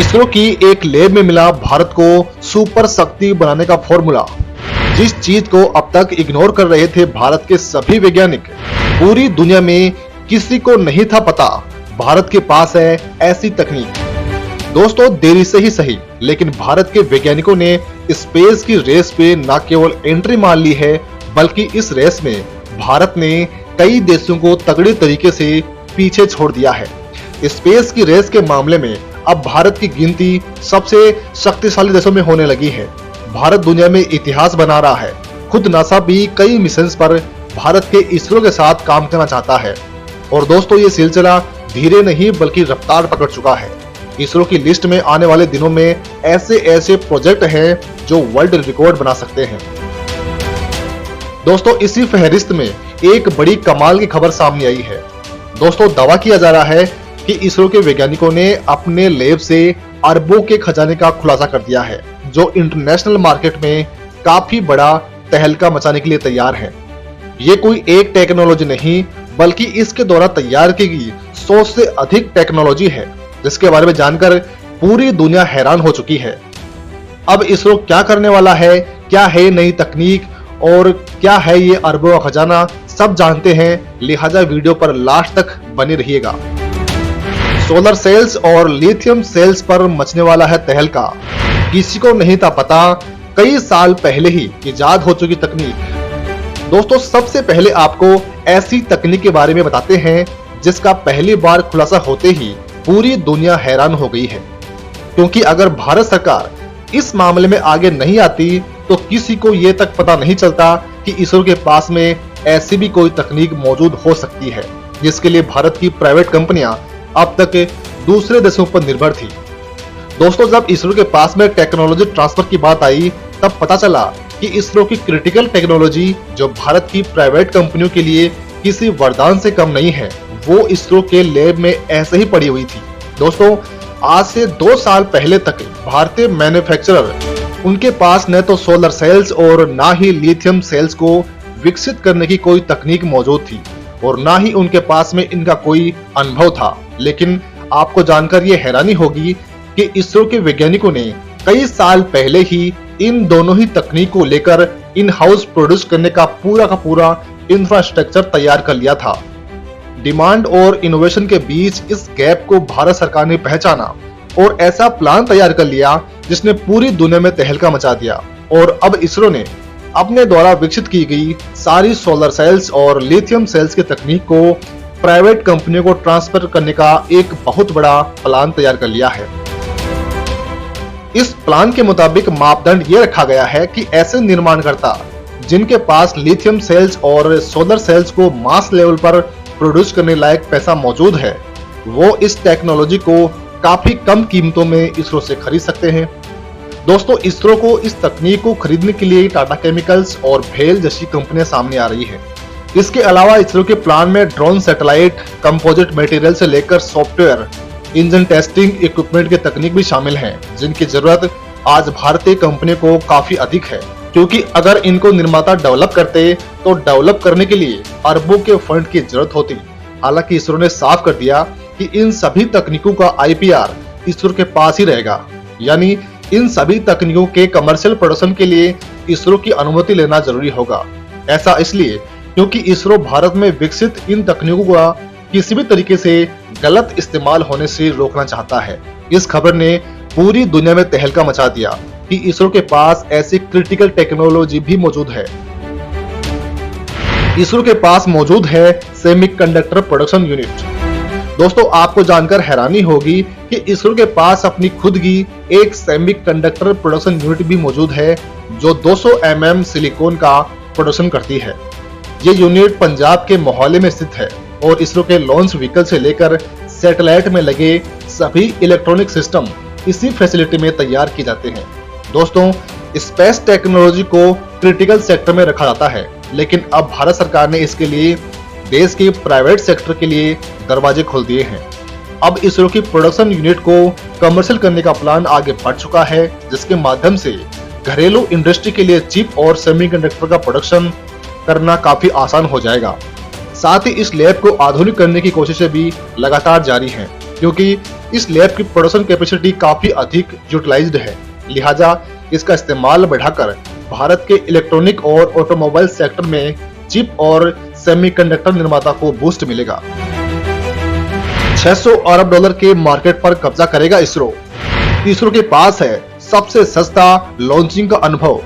इसरो की एक लैब में मिला भारत को सुपर शक्ति बनाने का फॉर्मूला। जिस चीज को अब तक इग्नोर कर रहे थे भारत के सभी वैज्ञानिक, पूरी दुनिया में किसी को नहीं था पता भारत के पास है ऐसी तकनीक। दोस्तों, देरी से ही सही, लेकिन भारत के वैज्ञानिकों ने स्पेस की रेस पे न केवल एंट्री मार ली है, बल्कि इस रेस में भारत ने कई देशों को तगड़े तरीके से पीछे छोड़ दिया है। स्पेस की रेस के मामले में अब भारत की गिनती सबसे शक्तिशाली देशों में होने लगी है। भारत दुनिया में इतिहास बना रहा है। खुद नासा भी कई मिशंस पर भारत के इसरो के साथ काम करना चाहता है। और दोस्तों, ये सिलसिला धीरे नहीं बल्कि रफ्तार पकड़ चुका है। इसरो की लिस्ट में आने वाले दिनों में ऐसे प्रोजेक्ट हैं जो वर्ल्ड रिकॉर्ड बना सकते हैं। दोस्तों, इसी फहरिस्त में एक बड़ी कमाल की खबर सामने आई है। दोस्तों, दावा किया जा रहा है कि इसरो के वैज्ञानिकों ने अपने लैब से अरबों के खजाने का खुलासा कर दिया है, जो इंटरनेशनल मार्केट में काफी बड़ा तहलका मचाने के लिए तैयार है। ये कोई एक टेक्नोलॉजी नहीं, बल्कि इसके द्वारा तैयार की गई 100 से अधिक टेक्नोलॉजी है, जिसके बारे में जानकर पूरी दुनिया हैरान हो चुकी है। अब इसरो क्या करने वाला है, क्या है नई तकनीक और क्या है ये अरबों का खजाना, सब जानते हैं। लिहाजा वीडियो पर लास्ट तक बने रहिएगा। सोलर सेल्स और लिथियम सेल्स पर मचने वाला है तहलका। किसी को नहीं था पता, कई साल पहले ही इजाद हो चुकी तकनीक। दोस्तों, सबसे पहले आपको ऐसी तकनीक के बारे में बताते हैं जिसका पहली बार खुलासा होते ही पूरी दुनिया हैरान हो गई है। क्योंकि अगर भारत सरकार इस मामले में आगे नहीं आती तो किसी को ये तक पता नहीं चलता कि इसरो के पास में ऐसी भी कोई तकनीक मौजूद हो सकती है, जिसके लिए भारत की प्राइवेट कंपनियां अब तक दूसरे देशों पर निर्भर थी। दोस्तों, जब इसरो के पास में टेक्नोलॉजी ट्रांसफर की बात आई, तब पता चला कि इसरो की क्रिटिकल टेक्नोलॉजी, जो भारत की प्राइवेट कंपनियों के लिए किसी वरदान से कम नहीं है, वो इसरो के लैब में ऐसे ही पड़ी हुई थी। दोस्तों, आज से 2 साल पहले तक भारतीय मैन्युफैक्चरर, उनके पास न तो सोलर सेल्स और ना ही लिथियम सेल्स को विकसित करने की कोई तकनीक मौजूद थी और ना ही उनके पास में इनका कोई अनुभव था। लेकिन आपको जानकर ये हैरानी होगी कि इसरो के वैज्ञानिकों ने कई साल पहले ही इन दोनों ही तकनीक को लेकर इन हाउस प्रोड्यूस करने का पूरा इंफ्रास्ट्रक्चर तैयार कर लिया था। डिमांड और इनोवेशन के बीच इस गैप को भारत सरकार ने पहचाना और ऐसा प्लान तैयार कर लिया जिसने पूरी दुनिया में तहलका मचा दिया। और अब इसरो ने अपने द्वारा विकसित की गई सारी सोलर सेल्स और लिथियम सेल्स की तकनीक को प्राइवेट कंपनियों को ट्रांसफर करने का एक बहुत बड़ा प्लान तैयार कर लिया है। इस प्लान के मुताबिक मापदंड ये रखा गया है कि ऐसे निर्माणकर्ता जिनके पास लिथियम सेल्स और सोलर सेल्स को मास लेवल पर प्रोड्यूस करने लायक पैसा मौजूद है, वो इस टेक्नोलॉजी को काफी कम कीमतों में इसरो से खरीद सकते हैं। दोस्तों, इसरो को इस तकनीक को खरीदने के लिए टाटा केमिकल्स और भेल जैसी कंपनियां सामने आ रही हैं। इसके अलावा इसरो के प्लान में ड्रोन, सैटेलाइट, कंपोजिट मटेरियल से लेकर सॉफ्टवेयर, इंजन टेस्टिंग इक्विपमेंट की तकनीक भी शामिल है, जिनकी जरूरत आज भारतीय कंपनियों को काफी अधिक है। क्योंकि अगर इनको निर्माता डेवलप करते तो डेवलप करने के लिए अरबों के फंड की जरूरत होती। हालांकि इसरो ने साफ कर दिया कि इन सभी तकनीकों का आईपीआर इसरो के पास ही रहेगा, यानी इन सभी तकनीकों के कमर्शियल प्रोडक्शन के लिए इसरो की अनुमति लेना जरूरी होगा। ऐसा इसलिए क्योंकि इसरो भारत में विकसित इन तकनीकों का किसी भी तरीके से गलत इस्तेमाल होने से रोकना चाहता है। इस खबर ने पूरी दुनिया में तहलका मचा दिया कि इसरो के पास ऐसी क्रिटिकल टेक्नोलॉजी भी मौजूद है। इसरो के पास मौजूद है सेमीकंडक्टर प्रोडक्शन यूनिट। दोस्तों, आपको जानकर हैरानी होगी कि इसरो के पास अपनी खुद की एक सेमीकंडक्टर प्रोडक्शन यूनिट भी मौजूद है, जो 200 mm सिलिकॉन का प्रोडक्शन करती है। ये यूनिट पंजाब के मोहाली में स्थित है और इसरो के लॉन्च व्हीकल से लेकर सैटेलाइट में लगे सभी इलेक्ट्रॉनिक सिस्टम इसी फैसिलिटी में तैयार किए जाते हैं। दोस्तों, स्पेस टेक्नोलॉजी को क्रिटिकल सेक्टर में रखा जाता है, लेकिन अब भारत सरकार ने इसके लिए देश के प्राइवेट सेक्टर के लिए दरवाजे खोल दिए हैं। अब इसरो की प्रोडक्शन यूनिट को कमर्शियल करने का प्लान आगे बढ़ चुका है, जिसके माध्यम से घरेलू इंडस्ट्री के लिए चिप और सेमीकंडक्टर का प्रोडक्शन करना काफी आसान हो जाएगा। साथ ही इस लैब को आधुनिक करने की कोशिशें भी लगातार जारी हैं। क्योंकि इस लैब की प्रोडक्शन कैपेसिटी काफी अधिक यूटिलाइज्ड है। लिहाजा इसका इस्तेमाल बढ़ाकर भारत के इलेक्ट्रॉनिक और ऑटोमोबाइल सेक्टर में चिप और सेमीकंडक्टर निर्माता को बूस्ट मिलेगा। 600 अरब डॉलर के मार्केट पर कब्जा करेगा इसरो। इसरो के पास है सबसे सस्ता लॉन्चिंग का अनुभव।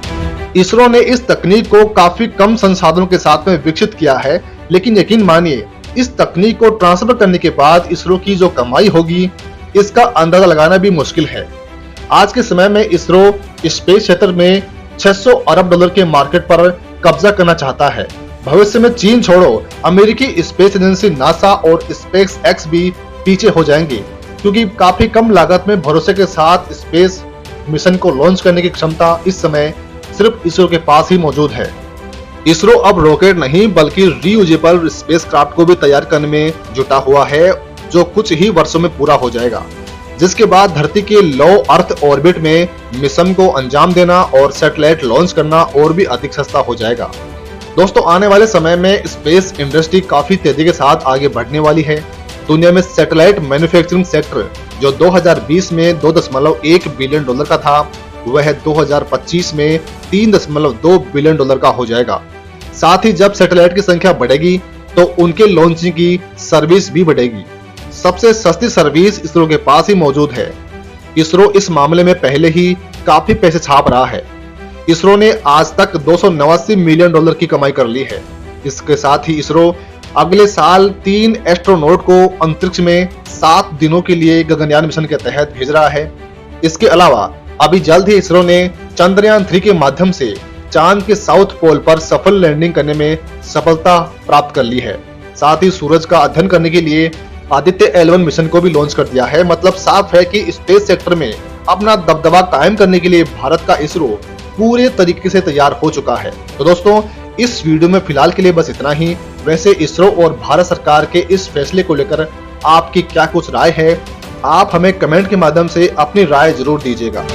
इसरो ने इस तकनीक को काफी कम संसाधनों के साथ में विकसित किया है, लेकिन यकीन मानिए इस तकनीक को ट्रांसफर करने के बाद इसरो की जो कमाई होगी इसका अंदाजा लगाना भी मुश्किल है। आज के समय में इसरो स्पेस क्षेत्र में 600 अरब डॉलर के मार्केट पर कब्जा करना चाहता है। भविष्य में चीन छोड़ो अमेरिकी स्पेस एजेंसी नासा और स्पेस एक्स भी पीछे हो जाएंगे, क्योंकि काफी कम लागत में भरोसे के साथ स्पेस मिशन को लॉन्च करने की क्षमता इस समय सिर्फ इसरो के पास ही मौजूद है। इसरो अब रॉकेट नहीं बल्कि रीयूजेबल स्पेसक्राफ्ट को भी तैयार करने में जुटा हुआ है, जो कुछ ही वर्षों में पूरा हो जाएगा, जिसके बाद धरती के लो अर्थ ऑर्बिट में मिशन को अंजाम देना और सैटेलाइट लॉन्च करना और भी अधिक सस्ता हो जाएगा। दोस्तों, आने वाले समय में स्पेस इंडस्ट्री काफी तेजी के साथ आगे बढ़ने वाली है। दुनिया में सैटेलाइट मैन्युफैक्चरिंग सेक्टर जो 2020 में 2.1 बिलियन डॉलर का था, वह 2025 में 3.2 बिलियन डॉलर का हो जाएगा। साथ ही जब सैटेलाइट की संख्या बढ़ेगी तो उनके लॉन्चिंग की सर्विस भी बढ़ेगी। सबसे सस्ती सर्विस इसरो के पास ही मौजूद है। इसरो इस मामले में पहले ही काफी पैसे छाप रहा है। इसरो ने आज तक 289 मिलियन डॉलर की कमाई कर ली है। इसके साथ ही इसरो अगले साल 3 एस्ट्रोनॉट को अंतरिक्ष में 7 दिनों के लिए गगनयान मिशन के तहत भेज रहा है। इसके अलावा अभी जल्द ही इसरो ने चंद्रयान 3 के माध्यम से चांद के साउथ पोल पर सफल लैंडिंग करने में सफलता प्राप्त कर ली है। साथ ही सूरज का अध्ययन करने के लिए आदित्य L1 मिशन को भी लॉन्च कर दिया है। मतलब साफ है कि स्पेस सेक्टर में अपना दबदबा कायम करने के लिए भारत का इसरो पूरे तरीके से तैयार हो चुका है। तो दोस्तों, इस वीडियो में फिलहाल के लिए बस इतना ही। वैसे इसरो और भारत सरकार के इस फैसले को लेकर आपकी क्या कुछ राय है, आप हमें कमेंट के माध्यम से अपनी राय जरूर दीजिएगा।